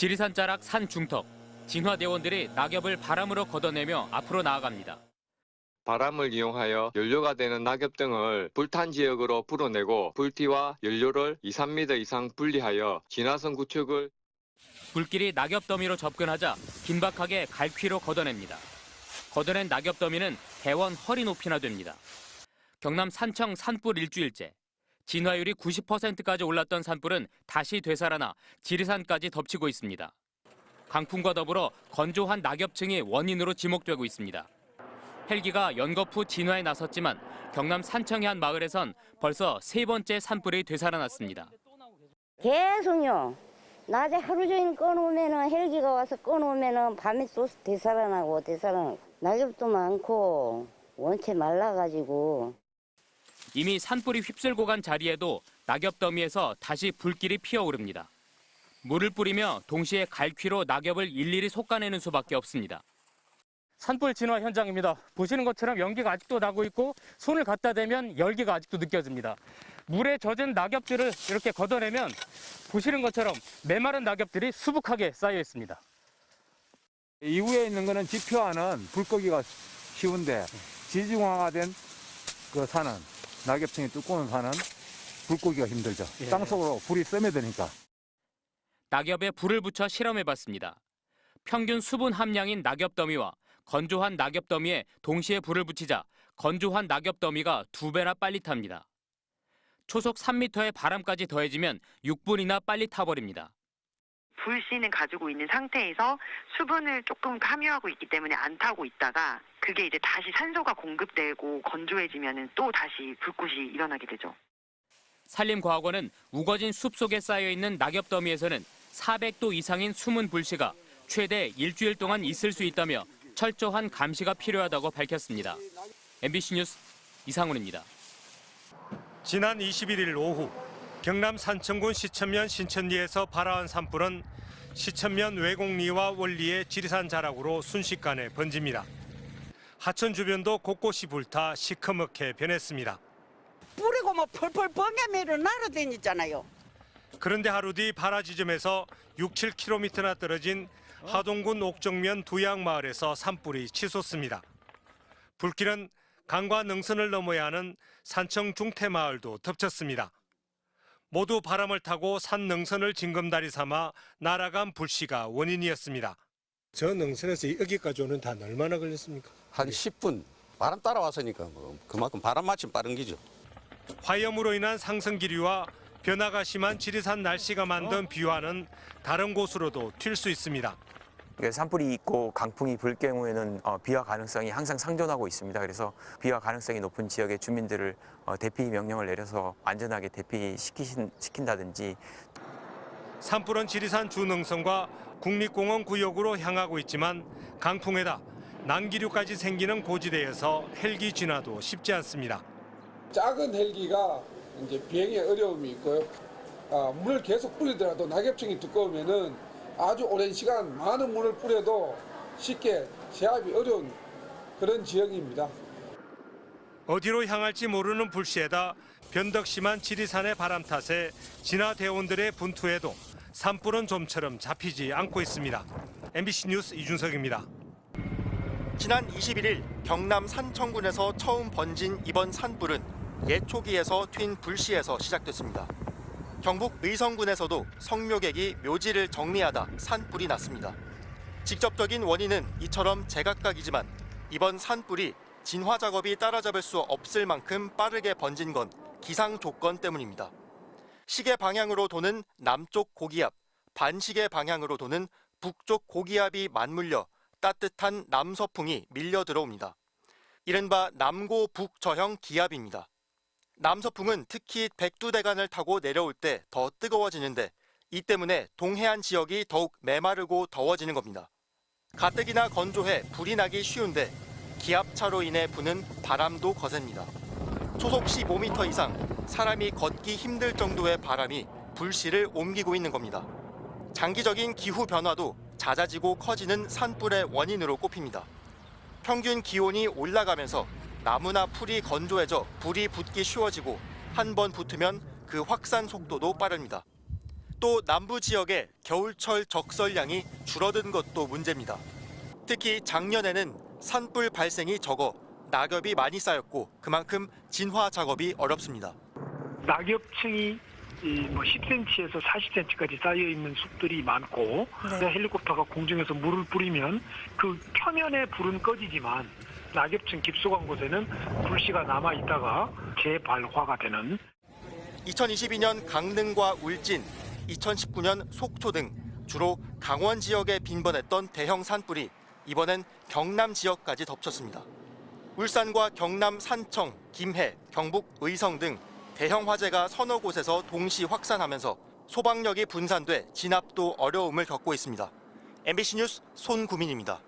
지리산 자락 산 중턱, 진화대원들이 낙엽을 바람으로 걷어내며 앞으로 나아갑니다. 바람을 이용하여 연료가 되는 낙엽 등을 불탄 지역으로 불어내고 불티와 연료를 2, 3m 이상 분리하여 진화선 구축을 불길이 낙엽 더미로 접근하자 긴박하게 갈퀴로 걷어냅니다. 걷어낸 낙엽 더미는 대원 허리 높이나 됩니다. 경남 산청 산불 일주일째. 진화율이 90%까지 올랐던 산불은 다시 되살아나 지리산까지 덮치고 있습니다. 강풍과 더불어 건조한 낙엽층이 원인으로 지목되고 있습니다. 헬기가 연거푸 진화에 나섰지만 경남 산청의 한 마을에선 벌써 3번째 산불이 되살아났습니다. 계속요. 낮에 하루 종일 꺼놓으면 헬기가 와서 꺼놓으면 밤에 또 되살아나고 낙엽도 많고 원체 말라가지고. 이미 산불이 휩쓸고 간 자리에도 낙엽 더미에서 다시 불길이 피어오릅니다. 물을 뿌리며 동시에 갈퀴로 낙엽을 일일이 솎아내는 수밖에 없습니다. 산불 진화 현장입니다. 보시는 것처럼 연기가 아직도 나고 있고 손을 갖다 대면 열기가 아직도 느껴집니다. 물에 젖은 낙엽들을 이렇게 걷어내면 보시는 것처럼 메마른 낙엽들이 수북하게 쌓여 있습니다. 이후에 있는 거는 지표와는 불 끄기가 쉬운데 지중화된 그 산은 낙엽층이 두꺼운 산은 불 끄기가 힘들죠. 땅속으로 불이 스며드니까. 낙엽에 불을 붙여 실험해봤습니다. 평균 수분 함량인 낙엽 더미와 건조한 낙엽 더미에 동시에 불을 붙이자 건조한 낙엽 더미가 2배나 빨리 탑니다. 초속 3m의 바람까지 더해지면 6분이나 빨리 타버립니다. 불씨는 가지고 있는 상태에서 수분을 조금 함유하고 있기 때문에 안 타고 있다가 그게 이제 다시 산소가 공급되고 건조해지면 또 다시 불꽃이 일어나게 되죠. 산림과학원은 우거진 숲 속에 쌓여있는 낙엽 더미에서는 400도 이상인 숨은 불씨가 최대 일주일 동안 있을 수 있다며 철저한 감시가 필요하다고 밝혔습니다. MBC 뉴스 이상훈입니다. 지난 21일 오후 경남 산청군 시천면 신천리에서 발화한 산불은 시천면 외곡리와 원리의 지리산 자락으로 순식간에 번집니다. 하천 주변도 곳곳이 불타 시커멓게 변했습니다. 뿌리고 뭐 펄펄 번개매를 날아다니잖아요. 그런데 하루 뒤 발화 지점에서 6, 7km나 떨어진 하동군 옥정면 두양마을에서 산불이 치솟습니다. 불길은 강과 능선을 넘어야 하는 산청 중태마을도 덮쳤습니다. 모두 바람을 타고 산 능선을 징검다리 삼아 날아간 불씨가 원인이었습니다. 저 능선에서 여기까지 오는 데 얼마나 걸렸습니까? 한 10분. 바람 따라왔으니까 그만큼 바람 맞춤 빠른 기죠. 화염으로 인한 상승 기류와 변화가 심한 지리산 날씨가 만든 비와는 다른 곳으로도 튈 수 있습니다. 산불이 있고 강풍이 불 경우에는 비화 가능성이 항상 상존하고 있습니다. 그래서 비화 가능성이 높은 지역의 주민들을 대피 명령을 내려서 안전하게 대피시킨다든지. 산불은 지리산 주능선과 국립공원 구역으로 향하고 있지만 강풍에다 난기류까지 생기는 고지대에서 헬기 진화도 쉽지 않습니다. 작은 헬기가 이제 비행에 어려움이 있고요. 물을 계속 뿌리더라도 낙엽층이 두꺼우면은 아주 오랜 시간 많은 물을 뿌려도 쉽게 제압이 어려운 그런 지역입니다. 어디로 향할지 모르는 불씨에다 변덕 심한 지리산의 바람 탓에 진화대원들의 분투에도 산불은 좀처럼 잡히지 않고 있습니다. MBC 뉴스 이준석입니다. 지난 21일 경남 산청군에서 처음 번진 이번 산불은 예초기에서 튄 불씨에서 시작됐습니다. 경북 의성군에서도 성묘객이 묘지를 정리하다 산불이 났습니다. 직접적인 원인은 이처럼 제각각이지만 이번 산불이 진화 작업이 따라잡을 수 없을 만큼 빠르게 번진 건 기상 조건 때문입니다. 시계 방향으로 도는 남쪽 고기압, 반시계 방향으로 도는 북쪽 고기압이 맞물려 따뜻한 남서풍이 밀려 들어옵니다. 이른바 남고 북저형 기압입니다. 남서풍은 특히 백두대간을 타고 내려올 때 더 뜨거워지는데 이 때문에 동해안 지역이 더욱 메마르고 더워지는 겁니다. 가뜩이나 건조해 불이 나기 쉬운데 기압차로 인해 부는 바람도 거셉니다. 초속 15m 이상 사람이 걷기 힘들 정도의 바람이 불씨를 옮기고 있는 겁니다. 장기적인 기후 변화도 잦아지고 커지는 산불의 원인으로 꼽힙니다. 평균 기온이 올라가면서 나무나 풀이 건조해져 불이 붙기 쉬워지고 한 번 붙으면 그 확산 속도도 빠릅니다. 또 남부 지역의 겨울철 적설량이 줄어든 것도 문제입니다. 특히 작년에는 산불 발생이 적어 낙엽이 많이 쌓였고 그만큼 진화 작업이 어렵습니다. 낙엽층이 10cm에서 40cm까지 쌓여 있는 숲들이 많고 헬리콥터가 공중에서 물을 뿌리면 그 표면에 불은 꺼지지만 낙엽층 깊숙한 곳에는 불씨가 남아 있다가 재발화가 되는. 2022년 강릉과 울진, 2019년 속초 등 주로 강원 지역에 빈번했던 대형 산불이 이번엔 경남 지역까지 덮쳤습니다. 울산과 경남 산청, 김해, 경북 의성 등 대형 화재가 서너 곳에서 동시 확산하면서 소방력이 분산돼 진압도 어려움을 겪고 있습니다. MBC 뉴스 손구민입니다.